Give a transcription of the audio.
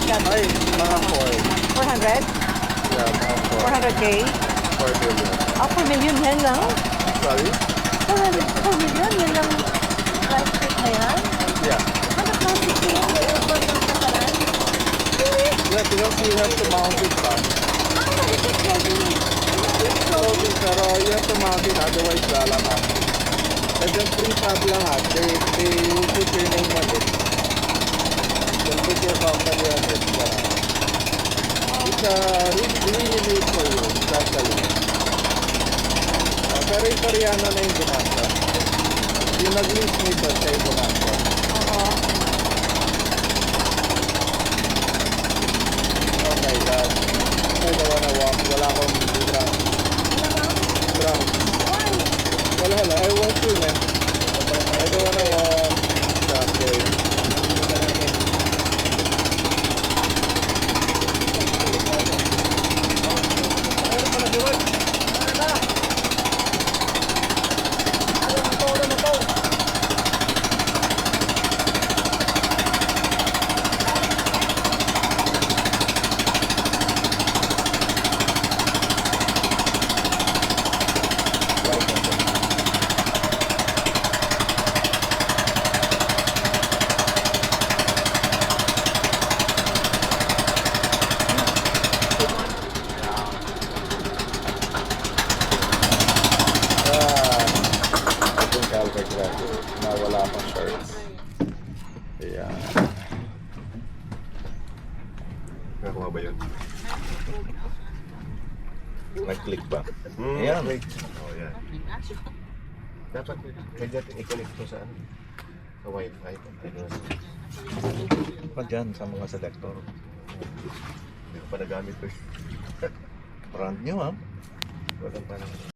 magkano? Ay, mga 400? 4. Yeah, mga 400K? 4 billion. 4 million yan lang? Sorry? 4 million? Yan lang plastic na yan? Yeah. Ano plastic na yan? May aircon ng kasalan? Yeah, because we have to mount it back. It's floating, pero you have to mount it, otherwise lalaman. And then prefab lahat, they will put your name on it. They'll put your company on it. It's really made for you, especially. Pero yung Koreano na yung gumasta. Yung nag-lease nito, siya yung gumasta. Oo. Oh my God. I don't wanna walk. Wala akong ground. Ground. Wala. I want to, man. I don't wanna walk. Okay. Itong Calvert Graphic na wala pang shorts. Ayan. Nakuha ba yun? Nag-click ba? Ayan, wait. Oh, yan. Dapat kaya i-connect ko sa ano? Sa Wi-Fi. Pa dyan sa mga selector. Hindi ko pa nagamit ko. Brand new, ha? Walang pa